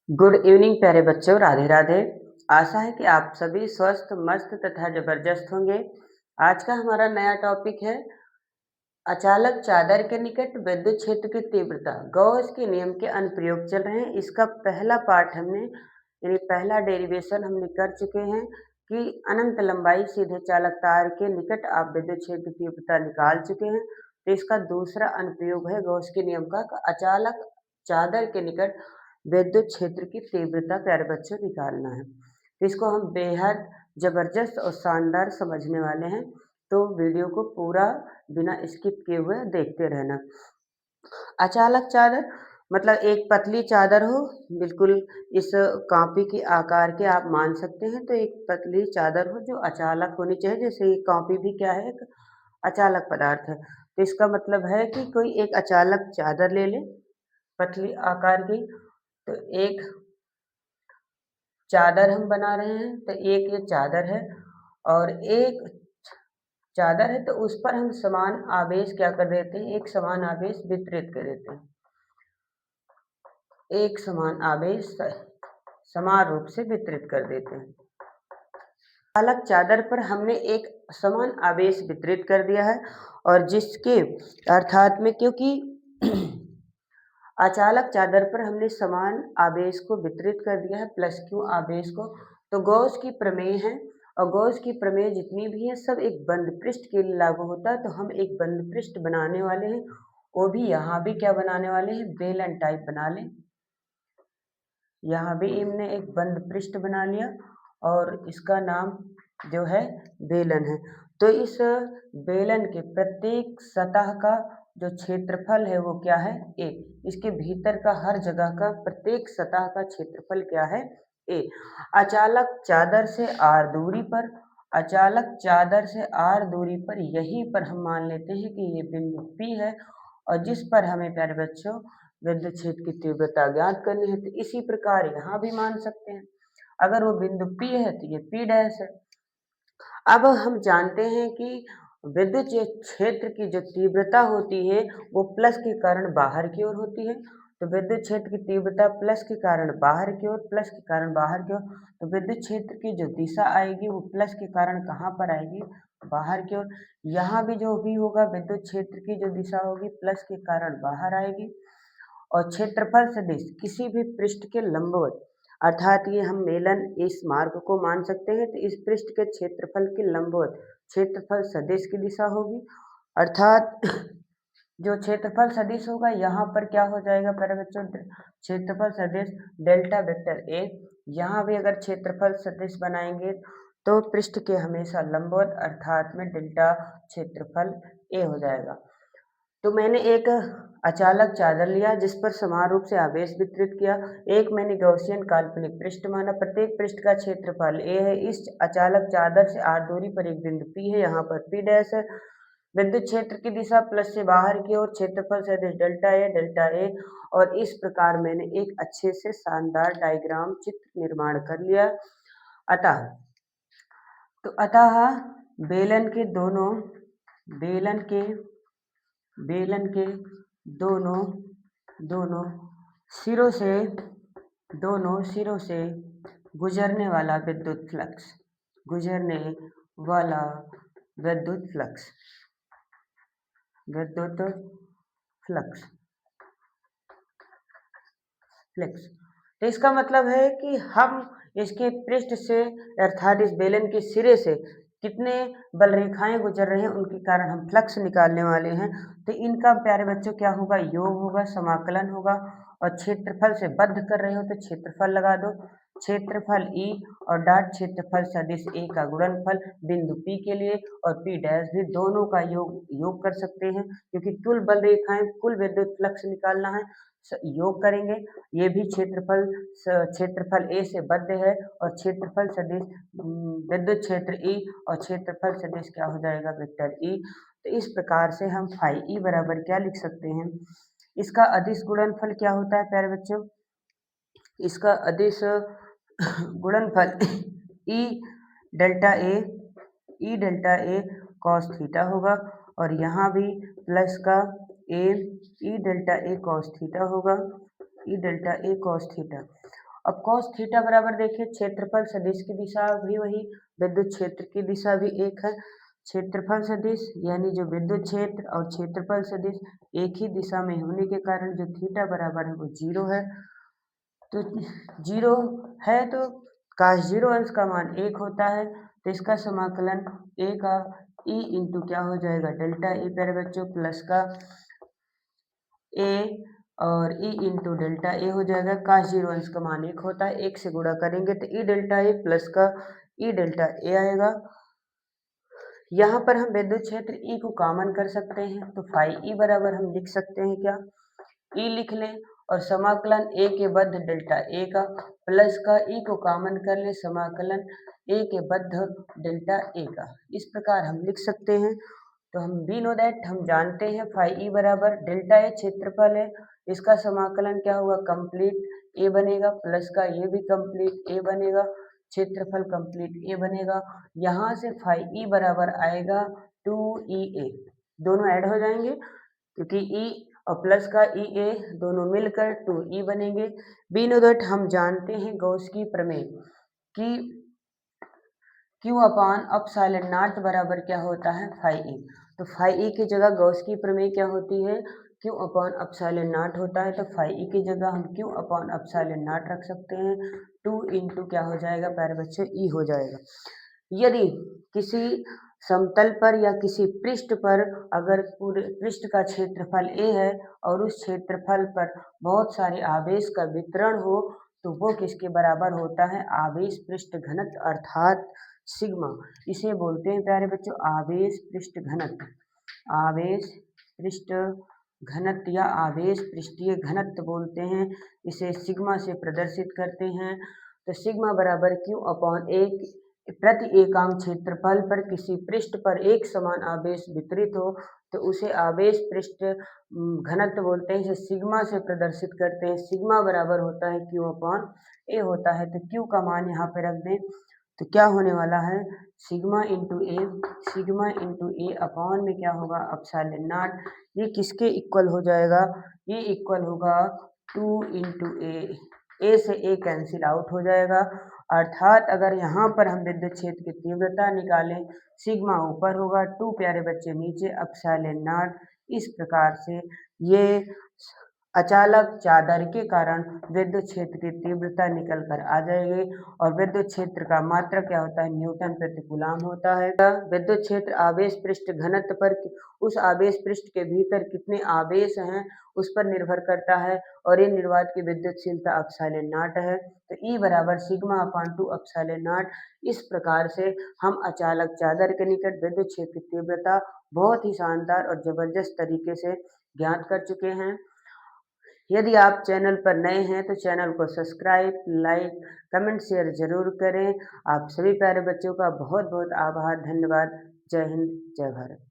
Good evening प्यारे बच्चों, राधे राधे। आशा है कि आप सभी स्वस्थ, मस्त तथा जबरदस्त होंगे। आज का हमारा नया टॉपिक है अचालक चादर के निकट विद्युत क्षेत्र की तीव्रता। गॉस के नियम के अनुप्रयोग चल रहे हैं। इसका पहला पार्ट हमने यानी पहला डेरिवेशन हमने कर चुके हैं कि अनंत लंबाई सीधे चालक तार के निकट आप विद्युत क्षेत्र की तीव्रता निकाल चुके हैं। तो इसका दूसरा अनुप्रयोग है गॉस के नियम का अचालक चादर के निकट विद्युत क्षेत्र की तीव्रता प्यारे बच्चों निकालना है। तो इसको हम बेहद जबरदस्त और शानदार समझने वाले हैं। तो वीडियो को पूरा बिना स्किप किए हुए देखते रहना। अचालक चादर मतलब एक पतली चादर हो, बिल्कुल इस कॉपी के आकार के आप मान सकते हैं। तो एक पतली चादर हो जो अचालक होनी चाहिए, जैसे ये कॉपी भी क्या है, एक अचालक पदार्थ है। तो इसका मतलब है कि कोई एक अचालक चादर ले ले, पतली आकार की। तो एक चादर हम बना रहे हैं, तो एक ये चादर है और एक चादर है, तो उस पर हम समान आवेश क्या कर देते हैं, एक समान आवेश वितरित कर देते हैं। एक समान आवेश समान रूप से वितरित कर देते हैं। चालक चादर पर हमने एक समान आवेश वितरित कर दिया है और जिसके अर्थात में क्योंकि अचालक चादर पर हमने समान आवेश को वितरित कर दिया है, प्लस क्यू आवेश को। तो गॉस की प्रमेय है और गॉस की प्रमेय जितनी भी है सब एक बंद पृष्ठ के लिए लागू होता है। तो हम एक बंद पृष्ठ बनाने वाले हैं, वो भी यहाँ भी क्या बनाने वाले हैं, बेलन टाइप बना लें। यहाँ भी हमने एक बंद पृष्ठ बना लिया और इसका नाम जो है बेलन है। तो इस बेलन के प्रत्येक सतह का जो क्षेत्रफल है वो क्या है, ए। इसके भीतर का हर जगह का प्रत्येक सतह का क्षेत्रफल क्या है, ए। अचालक चादर से आर दूरी पर, अचालक चादर से आर दूरी पर यहीं पर हम मान लेते हैं कि ये बिंदु पी है और जिस पर हमें प्यारे बच्चों विद्युत क्षेत्र की तीव्रता ज्ञात करनी है। तो इसी प्रकार यहाँ भी मान सकते हैं, अगर वो बिंदु P है तो ये P डैश है। अब हम जानते हैं कि विद्युत क्षेत्र की जो तीव्रता होती है वो प्लस के कारण बाहर की ओर होती है। तो विद्युत क्षेत्र की तीव्रता प्लस के कारण बाहर की ओर, प्लस के कारण बाहर की ओर। तो विद्युत क्षेत्र की जो दिशा आएगी वो प्लस के कारण कहाँ पर आएगी, बाहर की ओर। यहाँ भी जो भी होगा विद्युत क्षेत्र की जो दिशा होगी प्लस के कारण बाहर आएगी। और क्षेत्रफल सदिश किसी भी पृष्ठ के लंबवत, अर्थात ये हम मेलन इस मार्ग को मान सकते हैं। तो इस पृष्ठ के क्षेत्रफल के लंबवत क्षेत्रफल सदिश की दिशा होगी, अर्थात जो क्षेत्रफल सदिश होगा यहाँ पर क्या हो जाएगा प्यारे बच्चों, क्षेत्रफल सदिश डेल्टा वेक्टर ए। यहाँ भी अगर क्षेत्रफल सदिश बनाएंगे तो पृष्ठ के हमेशा लंबवत, अर्थात में डेल्टा क्षेत्रफल ए हो जाएगा। तो मैंने एक अचालक चादर लिया जिस पर समान रूप से आवेश वितरित किया। एक मैंने गॉसियन काल्पनिक पृष्ठ माना, प्रत्येक पृष्ठ का क्षेत्रफल ए है। इस अचालक चादर से आर दूरी पर एक बिंदु पी है, यहाँ पर पी डैश है। विद्युत क्षेत्र की दिशा प्लस से बाहर की ओर, क्षेत्रफल सदिश डेल्टा ए। और इस प्रकार मैंने एक अच्छे से शानदार डायग्राम चित्र निर्माण कर लिया। अतः अतः बेलन के दोनों बेलन के बेलन के दोनों दोनों सिरों से दोनों सिरों से गुजरने वाला विद्युत फ्लक्स, गुजरने वाला विद्युत फ्लक्स, विद्युत फ्लक्स फ्लक्स। तो इसका मतलब है कि हम इसके पृष्ठ से अर्थात इस बेलन के सिरे से कितने बल रेखाएं गुजर रहे हैं उनके कारण हम फ्लक्स निकालने वाले हैं। तो इनका प्यारे बच्चों क्या होगा, योग होगा, समाकलन होगा। और क्षेत्रफल से बद्ध कर रहे हो तो क्षेत्रफल लगा दो, क्षेत्रफल ई और डॉट क्षेत्रफल सदिश ए का गुणनफल बिंदु पी के लिए, और पी डैश भी दोनों का योग कर सकते हैं क्योंकि कुल बल रेखाएं कुल विद्युत फ्लक्स निकालना है, योग करेंगे। ये भी क्षेत्रफल ए से बद्ध है और क्षेत्रफल सदिश विद्युत क्षेत्र ई और क्षेत्रफल सदिश क्या हो जाएगा, वेक्टर ई। तो इस प्रकार से हम फाई ई बराबर क्या लिख सकते हैं, इसका अदिश गुणनफल क्या होता है प्यारे बच्चों, इसका अदिश गुणनफल ई डेल्टा ए कॉस थीटा होगा। और यहाँ भी प्लस का ए ई डेल्टा ए कॉस थीटा होगा, ई डेल्टा ए कॉस थीटा। अब cos थीटा बराबर देखिए क्षेत्रफल सदिश की दिशा भी वही, विद्युत क्षेत्र की दिशा भी एक है। क्षेत्रफल सदिश यानी जो विद्युत क्षेत्र और क्षेत्रफल सदिश एक ही दिशा में होने के कारण जो थीटा बराबर है वो 0 है। तो 0 है तो cos 0 अंश का मान 1 होता है, तो इसका समाकलन a का e इंटू क्या हो जाएगा डेल्टा ए प्यारे बच्चों प्लस का a और e इंटू डेल्टा ए हो जाएगा। cos 0 अंश का मान 1 होता है, 1 से गुणा करेंगे तो e डेल्टा ए प्लस का e डेल्टा ए आएगा। यहाँ पर हम विद्युत क्षेत्र E को कॉमन कर सकते हैं, तो फाई E बराबर हम लिख सकते हैं क्या, E लिख लें और समाकलन A के बद्ध डेल्टा A का प्लस का E को कॉमन कर लें समाकलन A के बद्ध डेल्टा A का, इस प्रकार हम लिख सकते हैं। तो हम वी नो दैट हम जानते हैं फाई E बराबर डेल्टा A क्षेत्रफल है, इसका समाकलन क्या होगा कंप्लीट A बनेगा प्लस का ये भी कंप्लीट A बनेगा, क्षेत्रफल कंप्लीट A बनेगा। यहाँ से फाई E बराबर आएगा 2EA, दोनों ऐड हो जाएंगे क्योंकि E और प्लस का EA दोनों मिलकर 2E बनेंगे। वी नो दैट हम जानते हैं गॉस की प्रमेय कि Q अपॉन अपसाइलन नॉट बराबर क्या होता है फाई E। तो फाई E की जगह गॉस की प्रमेय क्या होती है Q अपॉन अपसाइलन नॉट होता है, तो फाई E की जगह हम Q अपॉन अपसाइलन नॉट रख सकते हैं। 2 इंटू क्या हो जाएगा प्यारे बच्चे E हो जाएगा। यदि किसी समतल पर या किसी पृष्ठ पर अगर पूरे पृष्ठ का क्षेत्रफल A है और उस क्षेत्रफल पर बहुत सारे आवेश का वितरण हो तो वो किसके बराबर होता है आवेश पृष्ठ घनत्व अर्थात सिग्मा। इसे बोलते हैं प्यारे बच्चों आवेश पृष्ठ घनत्व, आवेश पृष्ठ घनत्व या आवेश पृष्ठीय घनत्व बोलते हैं, इसे सिग्मा से प्रदर्शित करते हैं। तो सिग्मा बराबर Q अपॉन एक प्रति एकांक क्षेत्रफल पर किसी पृष्ठ पर एक समान आवेश वितरित हो तो उसे आवेश पृष्ठ घनत्व बोलते हैं, इसे सिग्मा से प्रदर्शित करते हैं। सिग्मा बराबर होता है Q अपॉन ए होता है, तो Q का मान यहाँ पे रख दें तो क्या होने वाला है सिग्मा इंटू ए, सिग्मा इंटू ए अपॉन में क्या होगा अपसाइलन नॉट, ये किसके इक्वल हो जाएगा, ये इक्वल होगा 2 इंटू ए से ए कैंसिल आउट हो जाएगा। अर्थात अगर यहाँ पर हम विद्युत क्षेत्र की तीव्रता निकालें सिग्मा ऊपर होगा 2 प्यारे बच्चे नीचे अपसाइलन नॉट, इस प्रकार से ये अचालक चादर के कारण विद्युत क्षेत्र की तीव्रता निकल कर आ जाएगी और विद्युत क्षेत्र का मात्रक क्या होता है न्यूटन प्रति कूलम होता है। विद्युत क्षेत्र आवेश पृष्ठ घनत्व पर उस आवेश पृष्ठ के भीतर कितने आवेश हैं उस पर निर्भर करता है और ये निर्वात की विद्युतशीलता अपसाइलन नॉट है। तो E बराबर सिग्मा अपान 2 अपसाइलन नॉट, इस प्रकार से हम अचालक चादर के निकट विद्युत क्षेत्र की तीव्रता बहुत ही शानदार और जबरदस्त तरीके से ज्ञात कर चुके हैं। यदि आप चैनल पर नए हैं तो चैनल को सब्सक्राइब, लाइक, कमेंट, शेयर जरूर करें। आप सभी प्यारे बच्चों का बहुत बहुत आभार, धन्यवाद। जय हिंद, जय भारत।